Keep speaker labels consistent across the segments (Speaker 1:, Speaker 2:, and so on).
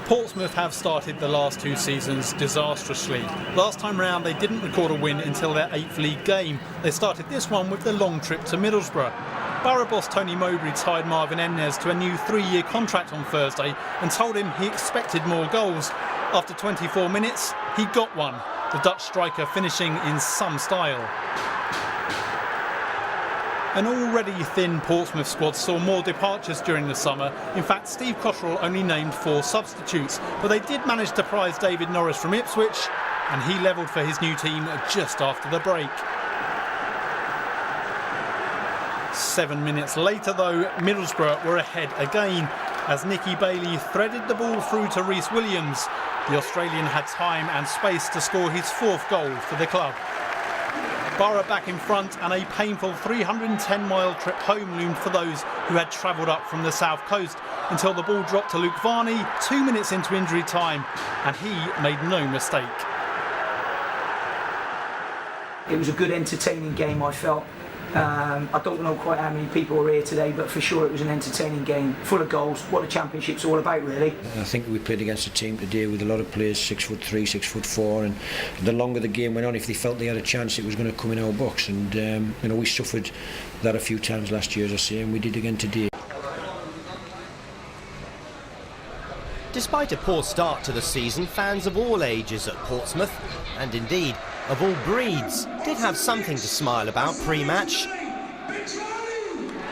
Speaker 1: Portsmouth have started the last two seasons disastrously. Last time round they didn't record a win until their 8th league game. They started this one with the long trip to Middlesbrough. Borough boss Tony Mowbray tied Marvin Emnes to a new 3-year contract on Thursday and told him he expected more goals. After 24 minutes, he got one, the Dutch striker finishing in some style. An already thin Portsmouth squad saw more departures during the summer. In fact, Steve Cotterill only named 4 substitutes, but they did manage to prize David Norris from Ipswich, and he levelled for his new team just after the break. 7 minutes later, though, Middlesbrough were ahead again as Nicky Bailey threaded the ball through to Rhys Williams. The Australian had time and space to score his 4th goal for the club. Borough back in front, and a painful 310-mile trip home loomed for those who had travelled up from the south coast until the ball dropped to Luke Varney 2 minutes into injury time, and he made no mistake.
Speaker 2: It was a good, entertaining game, I felt. I don't know quite how many people were here today, but for sure it was an entertaining game, full of goals. What the Championship's all about, really.
Speaker 3: I think we played against a team today with a lot of players 6'3", 6'4", and the longer the game went on, if they felt they had a chance, it was going to come in our box. And we suffered that a few times last year, as I say, and we did again today.
Speaker 4: Despite a poor start to the season, fans of all ages at Portsmouth, and indeed of all breeds, did have something to smile about pre-match.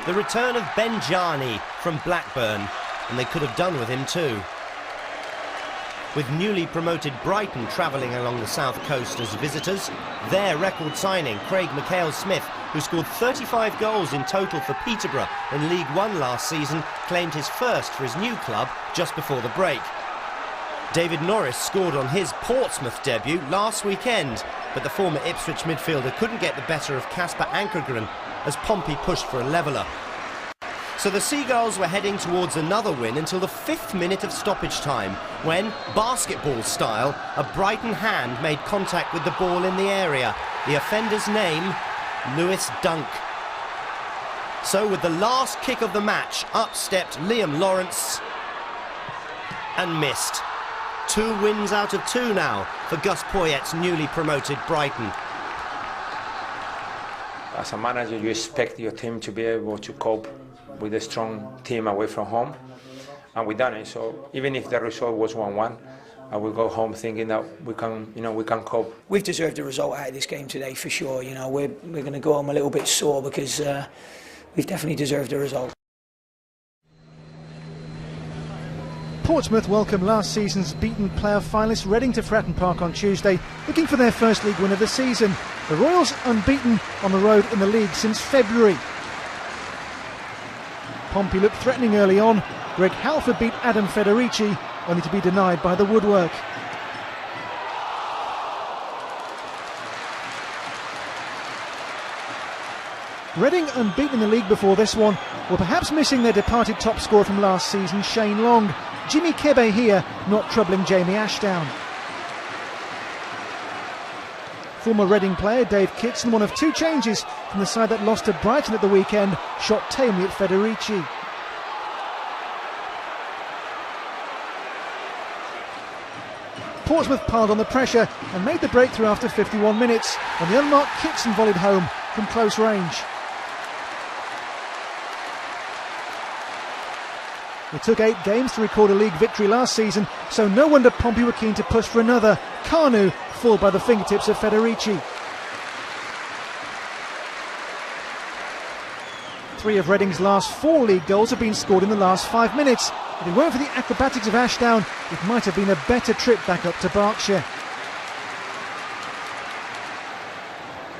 Speaker 4: The return of Ben Jarney from Blackburn, and they could have done with him too. With newly promoted Brighton travelling along the south coast as visitors, their record signing, Craig McHale-Smith, who scored 35 goals in total for Peterborough in League One last season, claimed his first for his new club just before the break. David Norris scored on his Portsmouth debut last weekend, but the former Ipswich midfielder couldn't get the better of Kasper Ankergren as Pompey pushed for a leveller. So the Seagulls were heading towards another win until the 5th minute of stoppage time, when, basketball style, a Brighton hand made contact with the ball in the area. The offender's name, Lewis Dunk. So with the last kick of the match, up stepped Liam Lawrence and missed. 2 wins out of 2 now for Gus Poyet's newly promoted Brighton.
Speaker 5: As a manager, you expect your team to be able to cope with a strong team away from home, and we've done it. So even if the result was 1-1, I will go home thinking that we can cope.
Speaker 2: We've deserved a result out of this game today, for sure. We're going to go home a little bit sore because we've definitely deserved a result.
Speaker 6: Portsmouth welcome last season's beaten playoff finalists Reading to Fratton Park on Tuesday, looking for their first league win of the season. The Royals unbeaten on the road in the league since February. Pompey looked threatening early on. Greg Halford beat Adam Federici, only to be denied by the woodwork. Reading, unbeaten in the league before this one, were perhaps missing their departed top scorer from last season, Shane Long. Jimmy Kebe here, not troubling Jamie Ashdown. Former Reading player Dave Kitson, one of 2 changes from the side that lost to Brighton at the weekend, shot tamely at Federici. Portsmouth piled on the pressure and made the breakthrough after 51 minutes when the unmarked Kitson volleyed home from close range. It took 8 games to record a league victory last season, so no wonder Pompey were keen to push for another. Kanu fall by the fingertips of Federici. 3 of Reading's last 4 league goals have been scored in the last 5 minutes. If it weren't for the acrobatics of Ashdown, it might have been a better trip back up to Berkshire.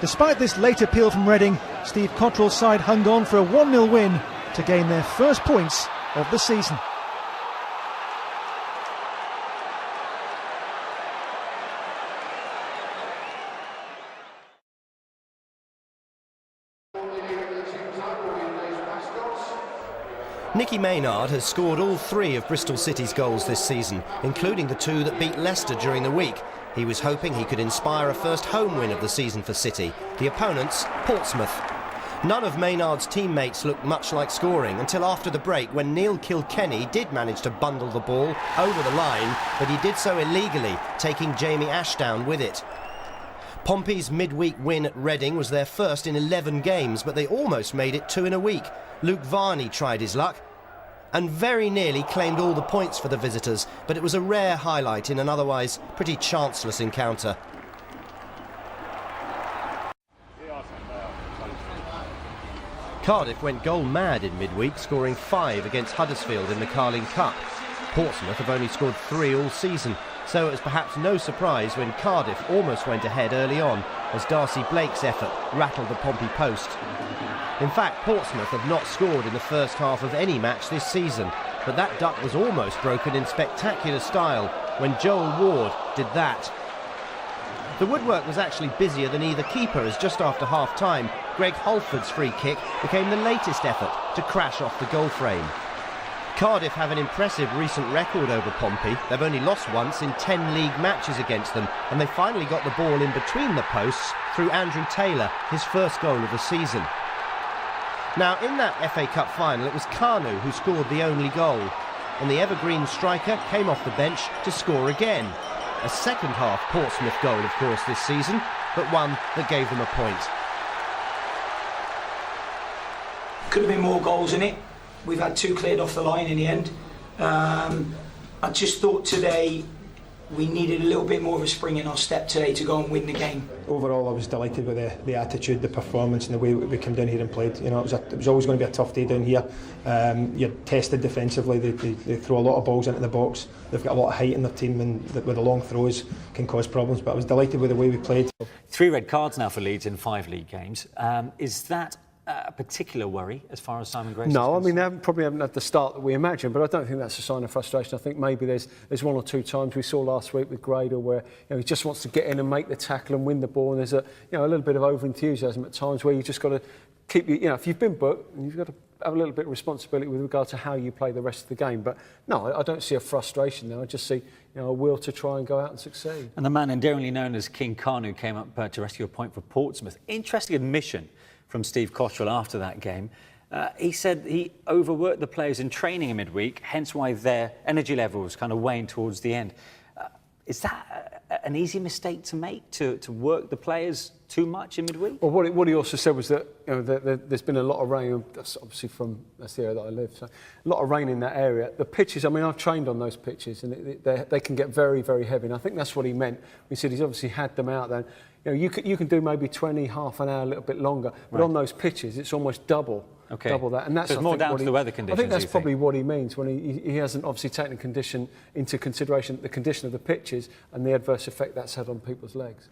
Speaker 6: Despite this late appeal from Reading, Steve Cotterill's side hung on for a 1-0 win to gain their first points of the season.
Speaker 4: Nicky Maynard has scored all 3 of Bristol City's goals this season, including the 2 that beat Leicester during the week. He was hoping he could inspire a first home win of the season for City. The opponents, Portsmouth. None of Maynard's teammates looked much like scoring until after the break, when Neil Kilkenny did manage to bundle the ball over the line, but he did so illegally, taking Jamie Ashdown with it. Pompey's midweek win at Reading was their first in 11 games, but they almost made it 2 in a week. Luke Varney tried his luck and very nearly claimed all the points for the visitors, but it was a rare highlight in an otherwise pretty chanceless encounter. Cardiff went goal mad in midweek, scoring 5 against Huddersfield in the Carling Cup. Portsmouth have only scored 3 all season, so it was perhaps no surprise when Cardiff almost went ahead early on as Darcy Blake's effort rattled the Pompey post. In fact, Portsmouth have not scored in the first half of any match this season, but that duck was almost broken in spectacular style when Joel Ward did that. The woodwork was actually busier than either keeper, as just after half-time, Greg Holford's free kick became the latest effort to crash off the goal frame. Cardiff have an impressive recent record over Pompey. They've only lost once in 10 league matches against them, and they finally got the ball in between the posts through Andrew Taylor, his first goal of the season. Now, in that FA Cup final, it was Kanu who scored the only goal, and the evergreen striker came off the bench to score again. A second-half Portsmouth goal, of course, this season, but one that gave them a point.
Speaker 2: Could have been more goals in it. We've had 2 cleared off the line in the end. I just thought today we needed a little bit more of a spring in our step today to go and win the game.
Speaker 7: Overall, I was delighted with the attitude, the performance, and the way we came down here and played. You know, it was always going to be a tough day down here. You're tested defensively. They throw a lot of balls into the box. They've got a lot of height in their team, and with the long throws can cause problems. But I was delighted with the way we played.
Speaker 8: 3 red cards now for Leeds in 5 league games. Is that a particular worry as far as Simon Grace?
Speaker 9: No, I mean, they probably haven't had the start that we imagined, but I don't think that's a sign of frustration. I think maybe there's 1 or 2 times we saw last week with Grader where he just wants to get in and make the tackle and win the ball, and there's a little bit of over enthusiasm at times where you just got to keep if you've been booked, you've got to have a little bit of responsibility with regard to how you play the rest of the game. But no, I don't see a frustration there. I just see a will to try and go out and succeed.
Speaker 8: And the man endearingly known as King Kanu came up to rescue a point for Portsmouth. Interesting admission from Steve Cottrell after that game. He said he overworked the players in training in midweek, hence why their energy levels kind of waned towards the end. Is that an easy mistake to make, to work the players too much in midweek?
Speaker 9: Well, what he also said was that, there's been a lot of rain. That's obviously that's the area that I live. So a lot of rain in that area. The pitches, I mean, I've trained on those pitches, and they can get very, very heavy. And I think that's what he meant. He said he's obviously had them out there. You can do maybe 20, half an hour, a little bit longer, but on those pitches, it's almost double that. And that's
Speaker 8: so it's more down to the weather conditions.
Speaker 9: I think that's probably what he means when he hasn't obviously taken condition into consideration, the condition of the pitches and the adverse effect that's had on people's legs.